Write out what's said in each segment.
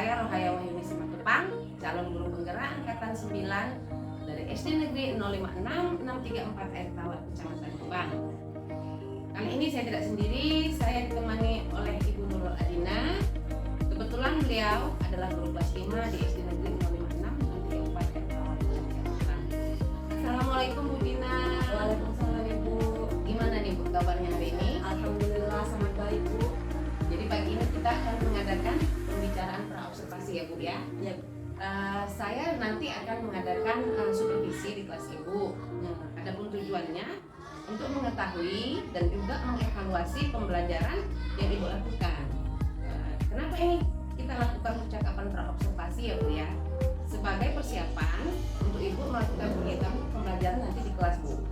Saya Rohaya Wahyuni Simatupang, calon guru penggerak angkatan 9 dari SD Negeri 056 634 Air Tawar, Kecamatan Gebang. Kali ini saya tidak sendiri, saya ditemani oleh Ibu Nurul Adina. Kebetulan beliau adalah guru kelas 5 di SD Negeri 056 634 Air Tawar, Kecamatan Gebang. Assalamualaikum Bu Dina. Waalaikumsalam Ibu. Gimana nih Bu kabarnya hari ini? Alhamdulillah sangat baik Bu. Jadi pagi ini kita akan mengadakan pembicaraan praobservasi ya Bu ya. Ya. Saya nanti akan mengadakan supervisi di kelas Ibu. Adapun tujuannya untuk mengetahui dan juga mengevaluasi pembelajaran yang Ibu lakukan. Kenapa ini kita lakukan percakapan praobservasi ya Bu ya? Sebagai persiapan untuk Ibu melakukan kegiatan pembelajaran nanti di kelas Bu.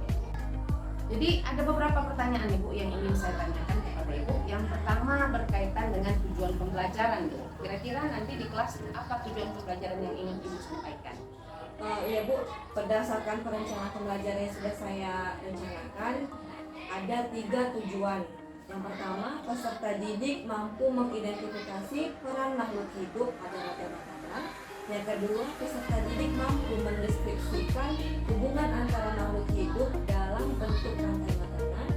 Jadi ada beberapa pertanyaan Ibu yang ingin saya tanyakan kepada Ibu. Yang pertama berkaitan dengan tujuan pembelajaran Bu. Kira-kira nanti di kelas apa tujuan pembelajaran yang ingin Ibu sampaikan? Iya Bu, berdasarkan perencanaan pembelajaran yang sudah saya rencanakan, ada 3 tujuan. Yang pertama, peserta didik mampu mengidentifikasi peran makhluk hidup pada materi makanan. Yang kedua, peserta didik mampu mendeskripsikan hubungan antara makhluk hidup dalam bentuk rantai makanan.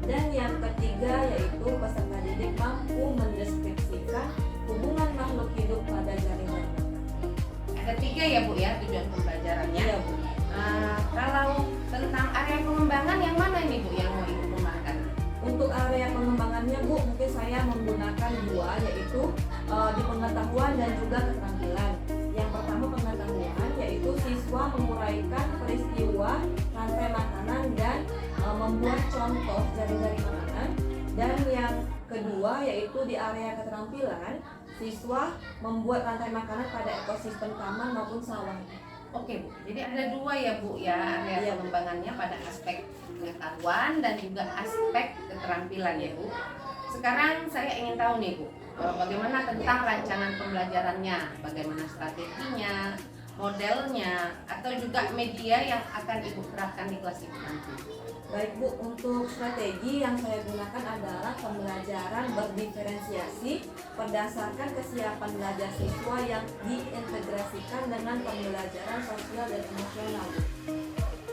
Dan yang ketiga yaitu peserta didik mampu mendeskripsikan hubungan makhluk hidup pada jaringan makanan. Ada 3 ya Bu ya tujuan pembelajarannya. Iya Bu. Kalau tentang area pengembangan yang mana ini Bu yang mau Ibu kembangkan? Untuk area pengembangannya Bu, mungkin saya menggunakan 2, yaitu di pengetahuan dan juga keterampilan. Yang pertama pengetahuan, yaitu siswa menguraikan peristiwa rantai makanan dan membuat contoh jari-jari makanan. Dan yang kedua yaitu di area keterampilan, siswa membuat rantai makanan pada ekosistem taman maupun sawah. Oke Bu, jadi ada 2 ya Bu ya area pengembangannya pada aspek pengetahuan dan juga aspek keterampilan ya Bu. Sekarang saya ingin tahu nih Bu, bagaimana tentang rancangan pembelajarannya, bagaimana strateginya, modelnya, atau juga media yang akan Ibu terapkan di kelas Ibu nanti. Baik Bu, untuk strategi yang saya gunakan adalah pembelajaran berdiferensiasi berdasarkan kesiapan belajar siswa yang diintegrasikan dengan pembelajaran sosial dan emosional.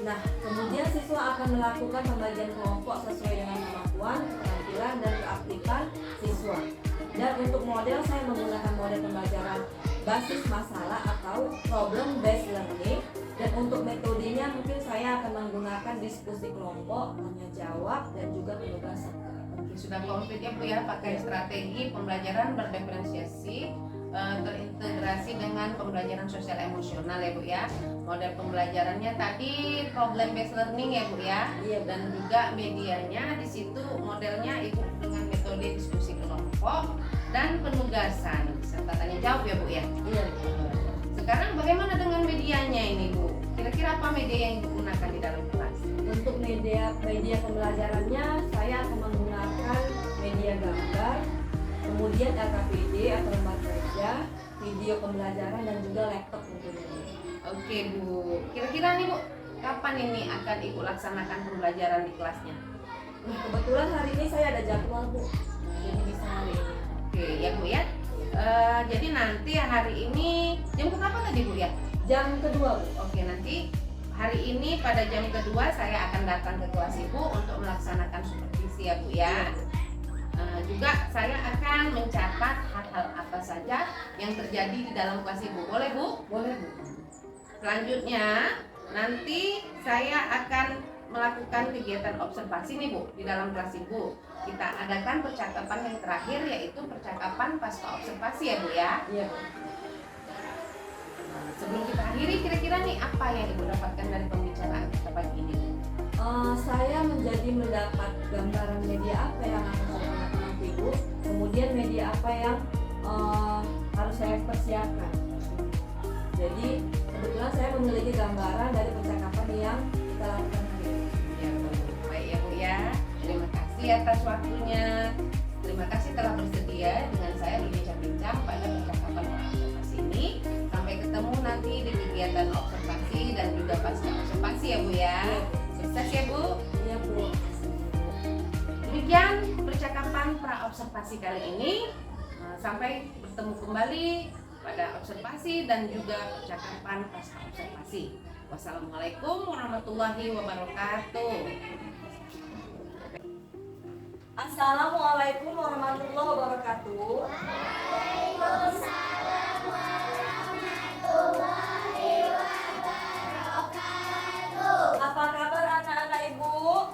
Nah, kemudian siswa akan melakukan pembagian kelompok sesuai dengan kemampuan, keterampilan, dan keaktifan siswa. Dan untuk model, saya menggunakan model pembelajaran basis masalah atau problem based learning. Dan untuk metodenya mungkin saya akan menggunakan diskusi kelompok, tanya jawab, dan juga penugasan. Oke, sudah komplit ya Bu ya, pakai strategi pembelajaran berdiferensiasi, terintegrasi dengan pembelajaran sosial emosional ya Bu ya. Model pembelajarannya tadi problem based learning ya Bu ya. Iya. Dan juga medianya di situ modelnya Ibu dengan metode diskusi kelompok dan penugasan serta tanya jawab ya Bu ya. Iya. Sekarang bagaimana dengan medianya ini Bu? Kira-kira apa media yang Ibu gunakan di dalam kelas? Untuk media pembelajarannya saya akan menggunakan media gambar, kemudian LKPD atau lembar kerja, video pembelajaran, dan juga laptop tentunya. Oke Bu, kira-kira nih Bu, kapan ini akan Ibu laksanakan pembelajaran di kelasnya? Nah, kebetulan hari ini saya ada jadwal Bu, jadi bisa hari ini. Oke ya Bu ya. Jadi nanti hari ini jam berapa tadi Bu ya? Jam kedua Bu. Oke, nanti hari ini pada jam kedua saya akan datang ke kelas Ibu untuk melaksanakan supervisi ya Bu ya. Juga saya akan mencatat hal-hal apa saja yang terjadi di dalam kelas Ibu. Boleh Bu? Boleh Bu. Selanjutnya nanti saya akan melakukan kegiatan observasi nih Bu di dalam kelas Ibu. Kita adakan percakapan yang terakhir yaitu percakapan pasca observasi ya Bu ya. Iya Bu. Sebelum kita akhiri, kira-kira nih apa yang Ibu dapatkan dari pembicaraan kita pagi ini? Saya mendapat gambaran media apa yang akan saya gunakan nanti Bu. Kemudian media apa yang harus saya persiapkan. Jadi kebetulan saya memiliki gambaran dari percakapan yang kita lakukan hari ini. Ya Bu, baik ya Bu ya. Terima kasih atas waktunya. Terima kasih telah bersedia dengan saya berbincang-bincang pada percakapan observasi ini. Sampai ketemu nanti di kegiatan observasi dan juga pasca observasi ya Bu ya. Sukses ya Bu. Iya Bu. Demikian percakapan pra observasi kali ini. Sampai bertemu kembali pada observasi dan juga percakapan pasca observasi. Wassalamualaikum warahmatullahi wabarakatuh. Assalamualaikum warahmatullahi wabarakatuh. Apa kabar anak-anak ibu?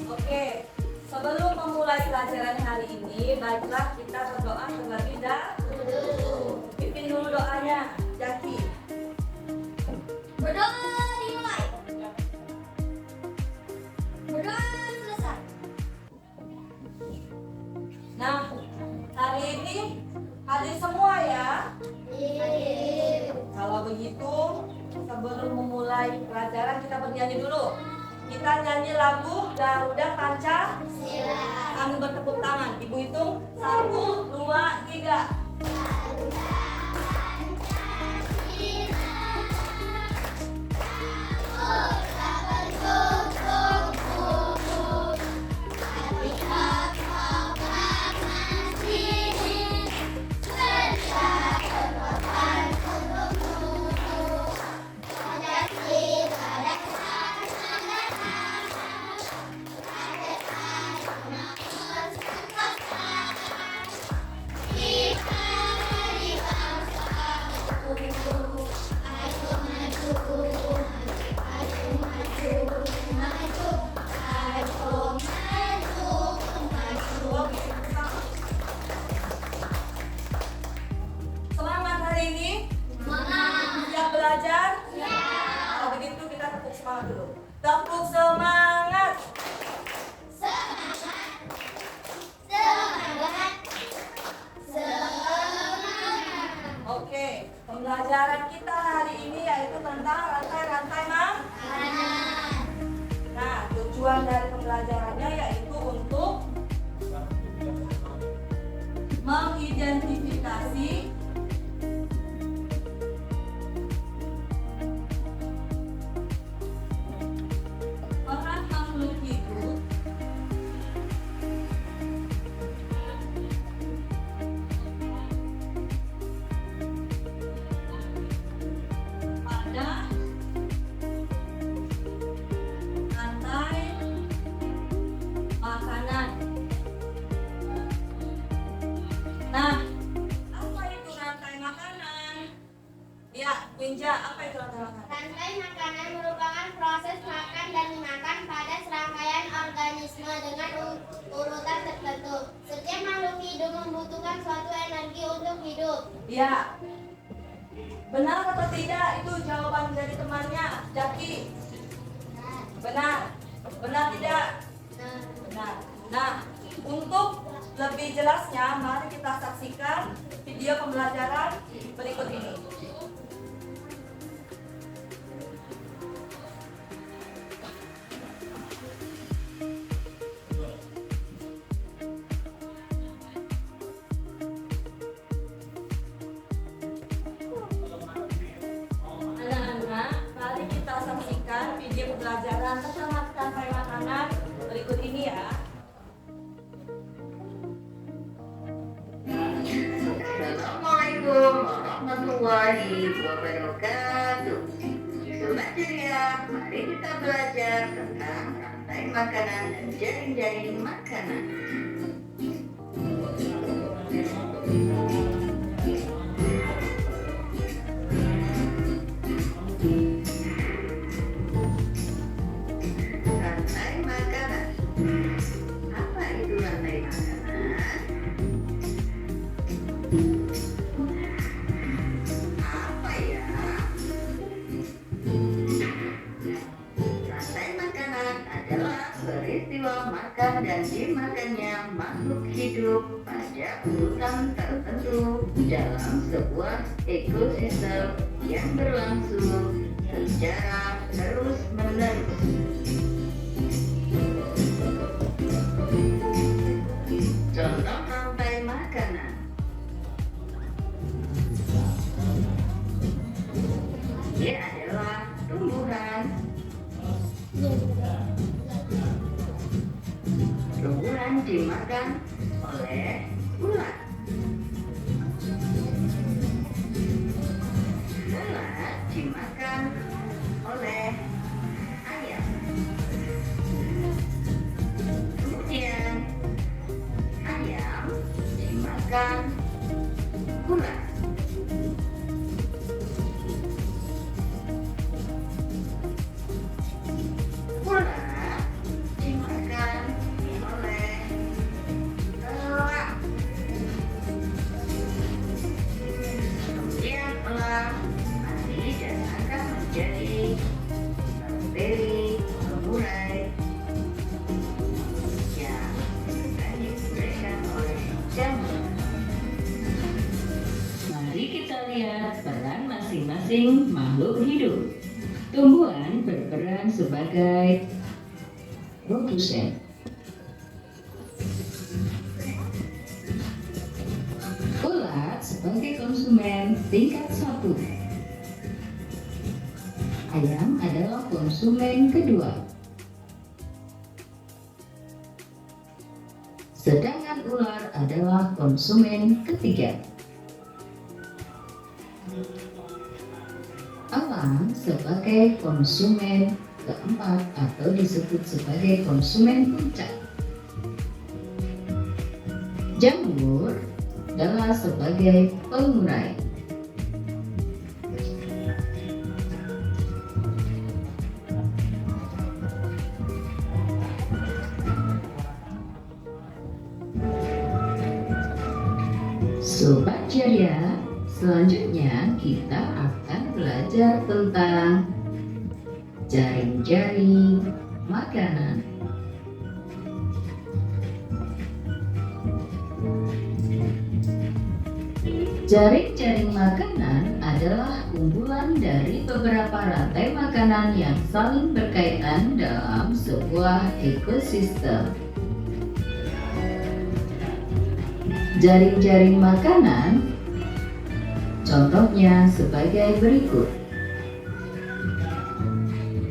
Oke, sebelum memulai pelajaran hari ini, baiklah kita berdoa terlebih dahulu. Pimpin dulu doanya, Jaki. Berdoa dimulai. Berdoa selesai. Nah, hari ini hadir semua ya. Kalau begitu, sebelum memulai pelajaran kita bernyanyi dulu. Kita nyanyi lagu Garuda Pancasila. Kami bertepuk tangan. Ibu hitung 1, 2, 3. Semangat hari ini? Siap belajar? Kalau begitu kita tepuk semangat dulu. Tepuk semangat. Oke, pembelajaran kita hari ini yaitu tentang rantai-rantai makanan. Nah, tujuan dari pembelajarannya yaitu untuk mengidentifikasi peran makhluk hidup pada rantai makanan. Nah, apa itu rantai makanan? Ya, Winja, apa itu rantai makanan? Rantai makanan merupakan proses makan dan dimakan pada serangkaian organisme dengan urutan tertentu. Setiap makhluk hidup membutuhkan suatu energi untuk hidup. Ya. Benar atau tidak itu jawaban dari temannya, Jaki? Benar. Benar tidak? Benar. Nah, untuk lebih jelasnya, mari kita saksikan video pembelajaran berikut ini. Anak-anak, mari kita saksikan video pembelajaran tentang rantai makanan berikut ini ya. Assalamualaikum warahmatullahi wabarakatuh. Sobat ceria, mari kita belajar tentang rantai makanan dan jaring-jaring makanan. Rantai makanan. Apa itu rantai makanan? Apa ya? Rantai makanan adalah peristiwa makan dan dimakannya makhluk hidup pada urutan tertentu dalam sebuah ekosistem yang berlangsung secara terus-menerus. Contoh rantai makanan. Dia adalah tumbuhan. Tumbuhan dimakan oleh ulat. Ulat dimakan oleh ayam. Kemudian ayam dimakan ulat. Ulat dimakan oleh elang. Kemudian elang mati dan akan menjadi bakteri pengurai yang akan diuraikan oleh jamur. Mari kita lihat peran masing-masing makhluk hidup. Tumbuhan berperan sebagai produsen. Ulat sebagai konsumen tingkat 1. Ayam adalah konsumen kedua. Sedangkan ular adalah konsumen ketiga. Elang sebagai konsumen keempat atau disebut sebagai konsumen puncak. Jamur adalah sebagai pengurai. Sobat Ceria, selanjutnya kita akan belajar tentang jaring-jaring makanan. Jaring-jaring makanan adalah kumpulan dari beberapa rantai makanan yang saling berkaitan dalam sebuah ekosistem. Jaring-jaring makanan contohnya sebagai berikut.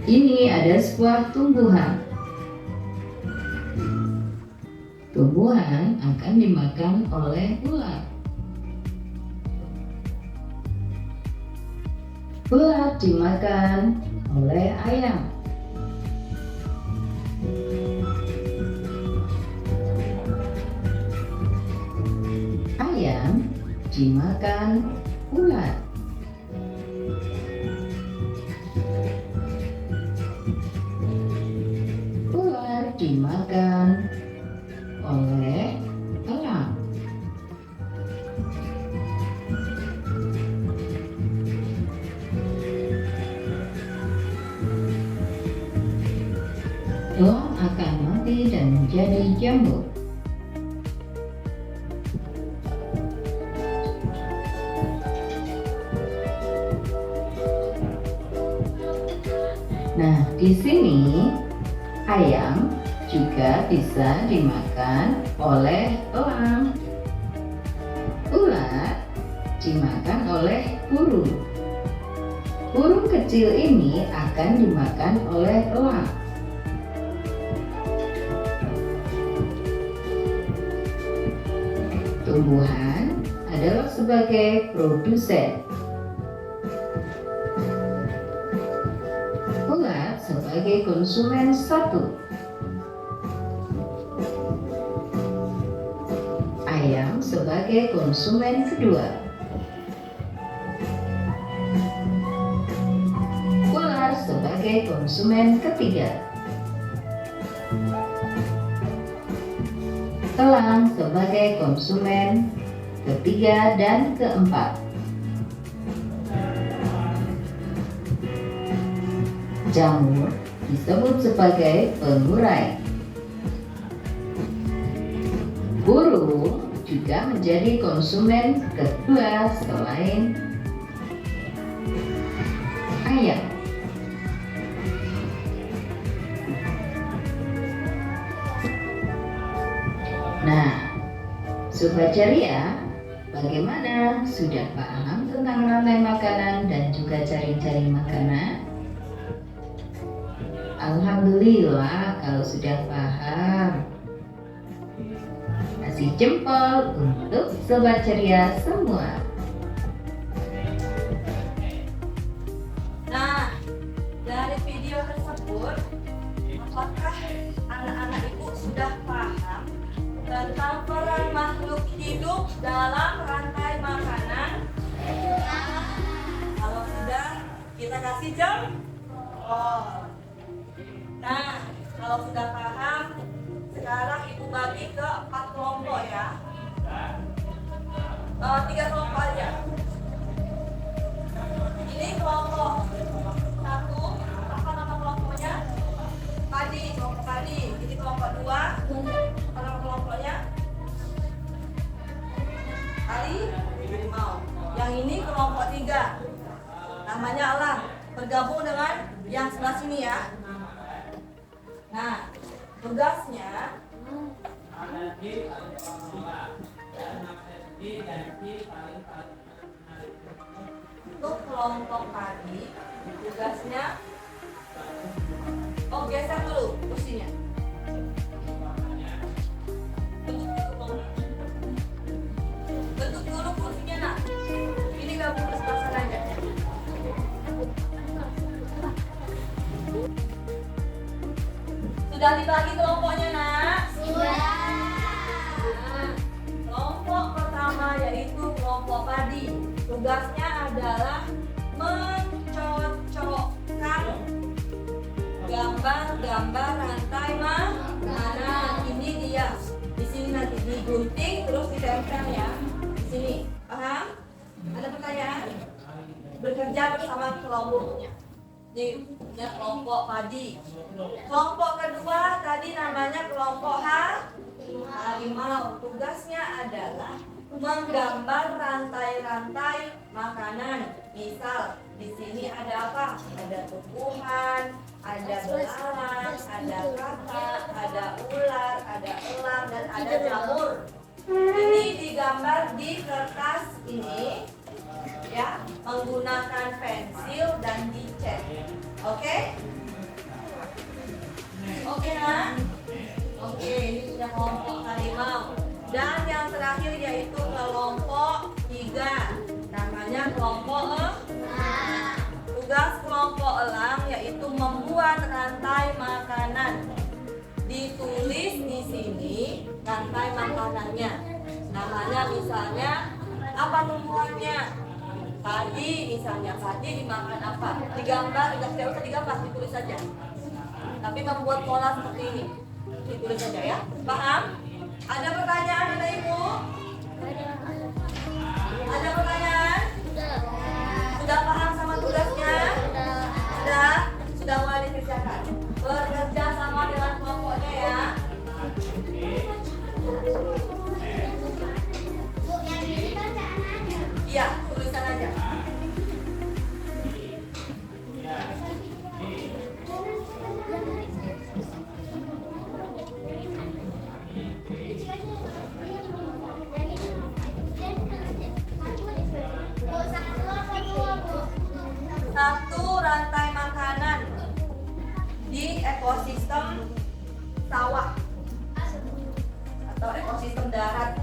Ini ada sebuah tumbuhan. Tumbuhan akan dimakan oleh ulat. Ulat dimakan oleh ayam. Ayam dimakan ulat. Ular dimakan oleh elang. Elang akan mati dan menjadi jamur. Nah, di sini ayam juga bisa dimakan oleh elang. Ulat dimakan oleh burung. Burung kecil ini akan dimakan oleh elang. Tumbuhan adalah sebagai produsen. Ulat sebagai konsumen 1. Ayam sebagai konsumen kedua. Ular sebagai konsumen ketiga. Elang sebagai konsumen ketiga dan keempat. Jamur disebut sebagai pengurai. Burung juga menjadi konsumen kedua selain ayam. Nah, Sobat Ceria, bagaimana? Sudah paham tentang rantai makanan dan juga jaring-jaring makanan? Alhamdulillah kalau sudah paham. Kasih jempol untuk sobat ceria semua. Nah, dari video tersebut, apakah anak-anak ibu sudah paham tentang peran makhluk hidup dalam rantai makanan? Kalau sudah, kita kasih jempol. Nah, kalau sudah paham, sekarang ibu bagi ke 4 kelompok ya. 3 kelompok aja. Ini kelompok 1, apa nama kelompoknya? Padi, kelompok padi. Ini kelompok 2, apa nama kelompoknya? Harimau. Yang ini kelompok 3, namanya elang. Bergabung dengan yang sebelah sini ya. Nah, tugasnya untuk kelompok padi, tugasnya geser dulu kursinya. Bentuk dulu kursinya nak. Ini gabung ke sebelah sana aja. Sudah dibagi kelompoknya nak? Sudah. Kelompok pertama yaitu kelompok padi. Tugasnya adalah mencocokkan gambar-gambar rantai makanan. Ini dia. Di sini nanti digunting terus ditempel ya. Di sini. Paham? Ada pertanyaan? Bekerja bersama kelompoknya. Ini kelompok padi. Kelompok kedua tadi namanya kelompok harimau. Tugasnya adalah menggambar rantai-rantai makanan. Misal di sini ada apa? Ada tumbuhan, ada belalang, ada katak, ada ular, ada elang, dan ada jamur. Ini digambar di kertas ini ya, menggunakan pensil dan dicat. Oke? Oke nak? Oke, ini sudah kelompok harimau. Dan yang terakhir yaitu kelompok 3, namanya kelompok elang. Tugas kelompok elang yaitu membuat rantai makanan. Ditulis di sini rantai makanannya. Namanya misalnya apa tumbuhannya? Padi misalnya, padi dimakan apa? Digambar, tidak usah digambar, ditulis saja. Tapi membuat pola seperti ini, ditulis saja ya. Paham? Ada pertanyaan ada ibu? Ada pertanyaan? Sudah paham sama tugasnya? Sudah mulai dikerjakan. Bekerja sama dengan kelompoknya ya. Bu, yang ini bacaan aja. Iya, tulisan aja. Bu, 1 apa 2 bu? 1 rantai makanan di ekosistem sawah atau ekosistem darat.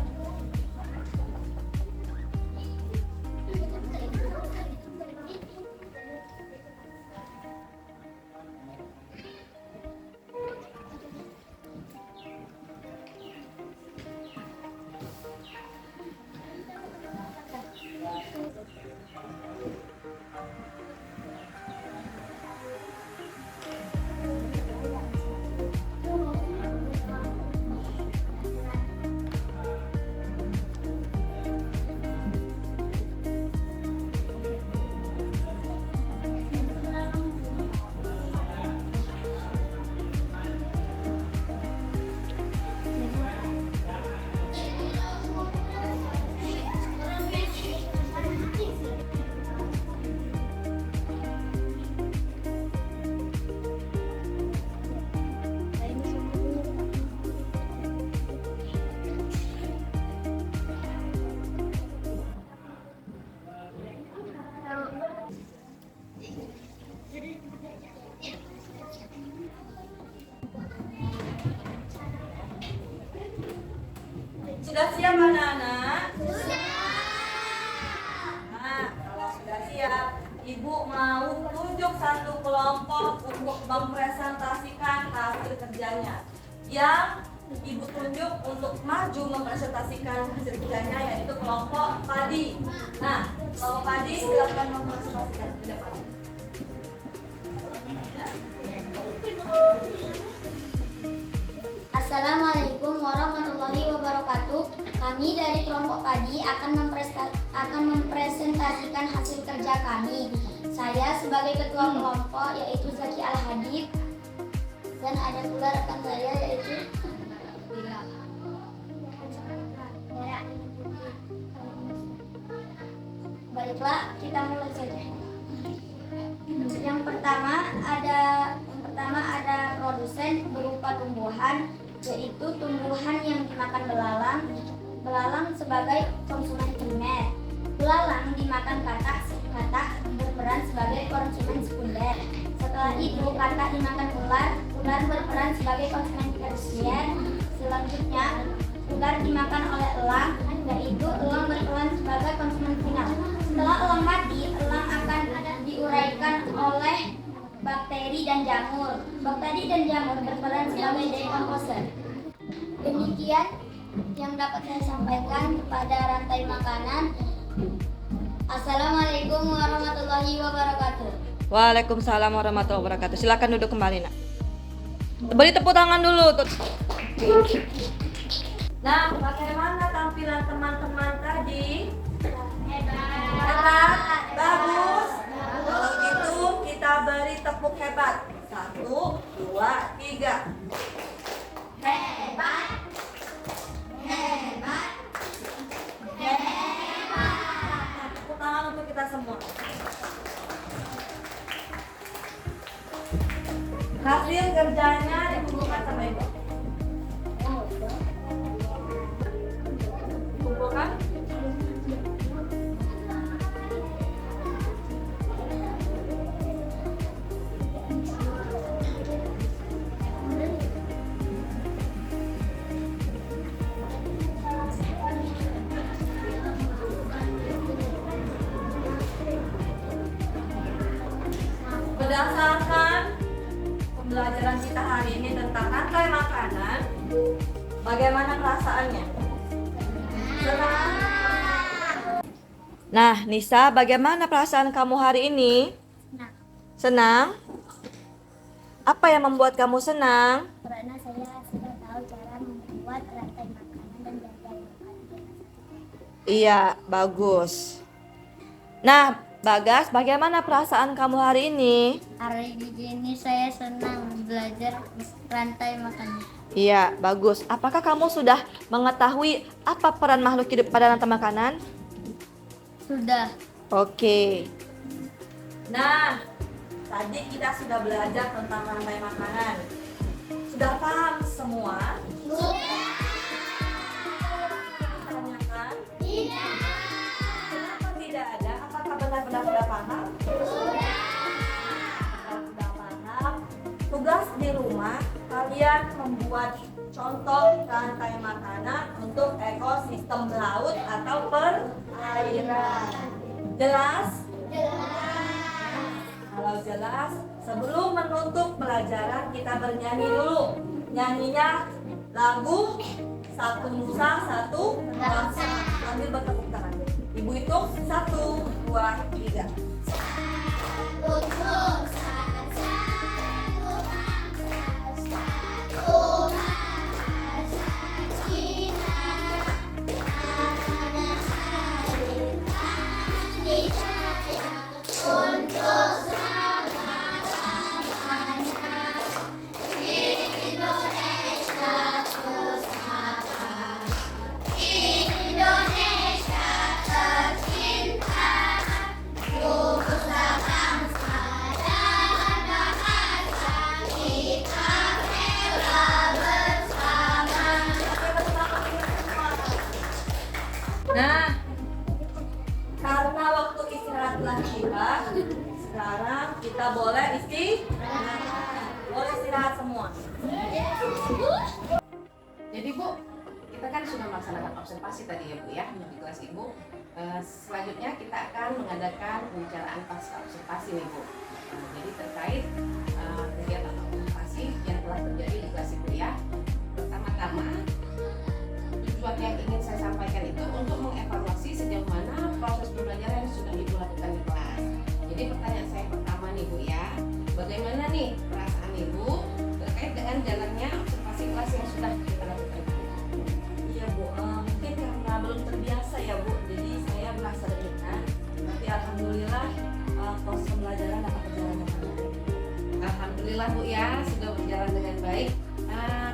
kelompok untuk mempresentasikan hasil kerjanya. Yang Ibu tunjuk untuk maju mempresentasikan hasil kerjanya yaitu kelompok padi. Nah, kelompok padi silakan mempresentasikan ke depan. Assalamualaikum warahmatullahi wabarakatuh. Kami dari kelompok padi akan mempresentasikan hasil kerja kami. Saya sebagai ketua kelompok yaitu Zaki Al-Hadid, dan ada pula rekan saya yaitu Baiklah, kita mulai saja. Yang pertama ada produsen berupa tumbuhan, yaitu tumbuhan yang dimakan belalang. Belalang sebagai konsumen primer. Belalang dimakan katak berperan sebagai konsumen sekunder. Setelah itu katak dimakan ular berperan sebagai konsumen tersier. Selanjutnya ular dimakan oleh elang, yaitu elang berperan sebagai konsumen final. Setelah elang mati, elang akan diuraikan oleh bakteri dan jamur. Bakteri dan jamur berperan sebagai decomposer. Demikian yang dapat saya sampaikan kepada rantai makanan. Assalamualaikum warahmatullahi wabarakatuh. Waalaikumsalam warahmatullahi wabarakatuh. Silakan duduk kembali, Nak. Beri tepuk tangan dulu. Nah, bagaimana tampilan teman-teman tadi? Hebat, bagus. Kalau gitu kita beri tepuk hebat. 1, 2, 3. Hebat, hebat, hebat. Tepuk tangan untuk kita semua. Hasil kerjanya dikumpulkan sama Ibu. Kumpulkan. Berdasarkan pembelajaran kita hari ini tentang rantai makanan, bagaimana perasaannya? Senang? Nah, Nisa, bagaimana perasaan kamu hari ini? Senang? Apa yang membuat kamu senang? Karena saya sudah tahu cara membuat rantai makanan dan rantai makanan. Iya, bagus. Nah, Bagas, bagaimana perasaan kamu hari ini? Hari ini saya senang belajar rantai makanan. Iya, bagus. Apakah kamu sudah mengetahui apa peran makhluk hidup pada rantai makanan? Sudah. Oke. Nah, tadi kita sudah belajar tentang rantai makanan. Sudah paham semua? Sudah. Tanyakan? Tidak. Kenapa tidak ada? Apakah benar-benar sudah paham? Sudah. Sudah paham. Tugas di rumah, kalian membuat contoh rantai makanan untuk ekosistem laut atau perairan. Jelas? Kalau jelas, sebelum menutup pelajaran kita bernyanyi dulu. Nyanyinya lagu Satu Nusa Satu Bangsa. Sambil bertepuk tangan. Ibu hitung 1, 2, 3. Nah, karena waktu istirahat telah tiba, sekarang kita boleh istirahat semua. Jadi Bu, kita kan sudah melaksanakan observasi tadi ya Bu ya di kelas Ibu. Selanjutnya kita akan mengadakan pembicaraan pasca observasi nih Bu. Jadi terkait kegiatan observasi yang telah terjadi di kelas Ibu ya. Pertama-tama tujuan yang ingin saya sampaikan itu untuk mengevaluasi sejauh mana proses pembelajaran yang sudah Ibu lakukan di kelas. Jadi pertanyaan saya pertama nih Bu ya, bagaimana nih perasaan Ibu terkait dengan jalannya observasi kelas yang sudah kita lakukan? Iya Bu, mungkin karena belum terbiasa ya Bu, jadi saya merasa deg-degan. Tapi alhamdulillah proses pembelajaran dapat berjalan dengan baik. Alhamdulillah Bu ya, sudah berjalan dengan baik.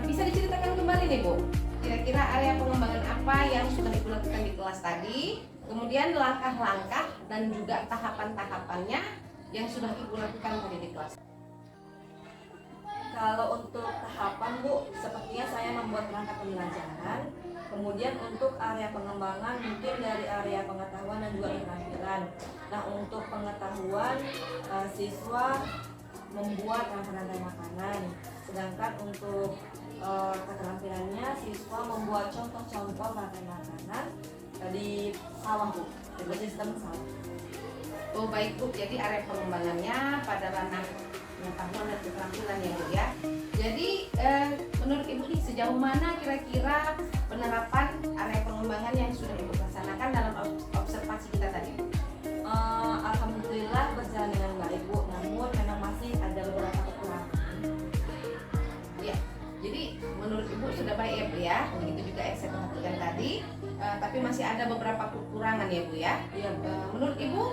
Bisa diceritakan kembali nih Bu, kira-kira area pengembangan apa yang sudah Ibu lakukan di kelas tadi, kemudian langkah-langkah dan juga tahapan-tahapannya yang sudah Ibu lakukan tadi di kelas. Kalau untuk tahapan Bu, sepertinya saya membuat kerangka pembelajaran. Kemudian untuk area pengembangan mungkin dari area pengetahuan dan juga keterampilan. Nah untuk pengetahuan siswa membuat rantai-rantai makanan. Sedangkan untuk keterampilannya siswa membuat contoh-contoh rantai makanan di sawah Bu, di sistem sawah. Oh baik Bu, jadi area pengembangannya pada ranah pengetahuan dan keterampilan ya Bu ya. Jadi menurut Ibu nih sejauh mana kira-kira penerapan area pengembangan yang sudah Ibu laksanakan dalam observasi kita tadi? Alhamdulillah berjalan dengan baik Bu, namun memang masih ada beberapa kekurangan. Ya, jadi menurut Ibu sudah baik ya Bu ya. Begitu juga yang saya perhatikan tadi, tapi masih ada beberapa kekurangan ya Bu ya. Iya Bu. Menurut Ibu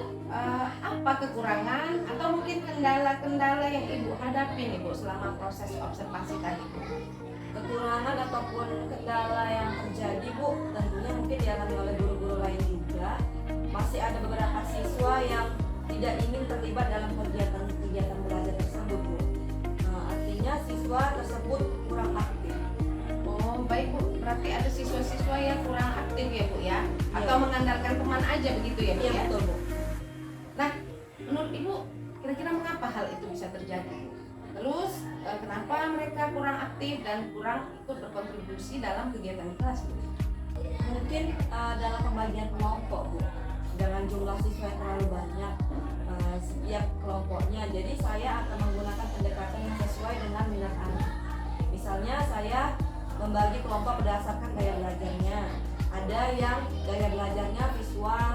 apa kekurangan atau mungkin kendala-kendala yang Ibu hadapi nih Bu selama proses observasi tadi Bu? Kekurangan ataupun kendala yang terjadi Bu, tentunya mungkin dialami oleh guru-guru lain juga. Masih ada beberapa siswa yang tidak ingin terlibat dalam kegiatan belajar tersebut Bu. Artinya siswa tersebut kurang aktif. Oh baik Bu, berarti ada siswa-siswa yang kurang aktif ya Bu ya? Atau mengandalkan teman aja begitu ya Bu Iya ya? betul Bu. Nah, menurut Ibu kira-kira mengapa hal itu bisa terjadi? Terus kenapa mereka kurang aktif dan kurang ikut berkontribusi dalam kegiatan kelas Bu? Mungkin dalam pembagian kelompok Bu, dengan jumlah siswa yang terlalu banyak setiap kelompoknya. Jadi saya akan menggunakan pendekatan yang sesuai dengan minat anak. Misalnya saya membagi kelompok berdasarkan gaya belajarnya. Ada yang gaya belajarnya visual,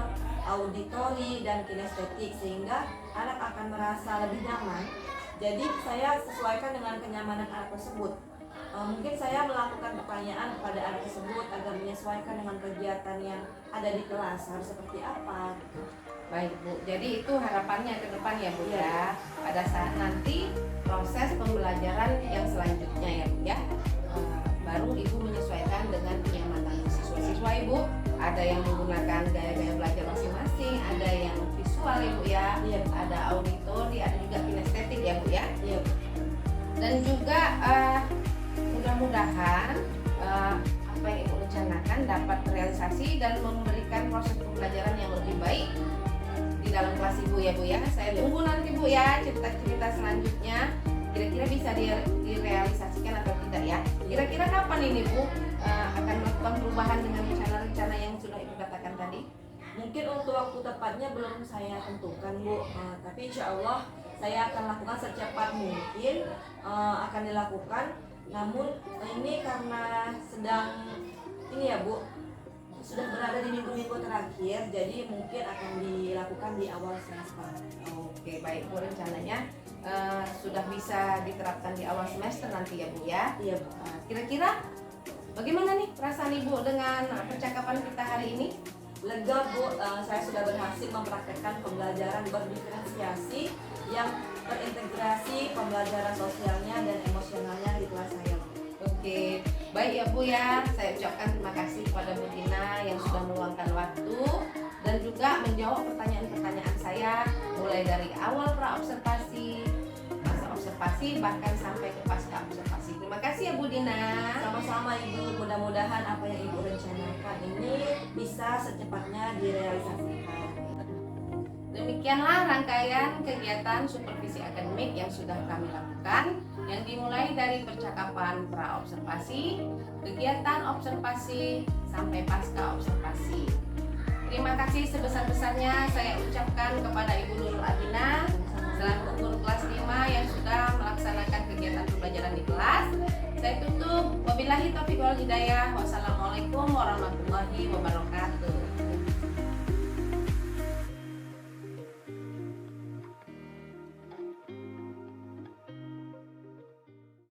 auditori, dan kinestetik, sehingga anak akan merasa lebih nyaman. Jadi saya sesuaikan dengan kenyamanan anak tersebut. Mungkin saya melakukan pertanyaan kepada anak tersebut agar menyesuaikan dengan kegiatan yang ada di kelas, harus seperti apa gitu. Baik Bu, jadi itu harapannya ke depan ya Bu ya. Pada saat nanti proses pembelajaran yang selanjutnya ya Bu ya, baru Ibu menyesuaikan dengan kenyamanan siswa-siswa Ibu. Ada yang menggunakan gaya-gaya belajar masing-masing, ada yang visual Ibu ya, ada auditori, ada juga kinestetik ya Bu ya. Dan juga mudah-mudahan apa yang Ibu rencanakan dapat terrealisasi dan memberikan proses pembelajaran yang lebih baik di dalam kelas Ibu ya Bu ya. Saya tunggu nanti Bu ya cerita-cerita selanjutnya, kira-kira bisa direalisasikan atau tidak ya. Kira-kira kapan ini Bu akan melakukan perubahan dengan rencana-rencana yang sudah Ibu katakan tadi? Mungkin untuk waktu tepatnya belum saya tentukan Bu, tapi insya Allah saya akan lakukan secepat mungkin akan dilakukan. Namun ini karena sedang ini ya Bu, sudah berada di minggu-minggu terakhir, jadi mungkin akan dilakukan di awal semester. Oke baik Bu, rencananya sudah bisa diterapkan di awal semester nanti ya Bu ya. Iya Bu. Kira-kira bagaimana nih perasaan Ibu dengan percakapan kita hari ini? Lega Bu, saya sudah berhasil mempraktekkan pembelajaran berdiferensiasi yang terintegrasi pembelajaran sosialnya dan emosionalnya di kelas saya. Oke, baik ya Bu ya. Saya ucapkan terima kasih kepada Bu Dina yang sudah meluangkan waktu dan juga menjawab pertanyaan-pertanyaan saya mulai dari awal pra-observasi, masa observasi, bahkan sampai ke pasca observasi. Terima kasih ya Bu Dina. Sama-sama Ibu, mudah-mudahan apa yang Ibu rencanakan ini bisa secepatnya direalisasikan. Demikianlah rangkaian kegiatan supervisi akademik yang sudah kami lakukan, yang dimulai dari percakapan pra-observasi, kegiatan observasi, sampai pasca observasi. Terima kasih sebesar-besarnya saya ucapkan kepada Ibu Nurul Adina selaku guru kelas 5 yang sudah melaksanakan kegiatan pembelajaran di kelas. Saya tutup. Wabillahi taufiq wal hidayah. Wassalamualaikum warahmatullahi wabarakatuh.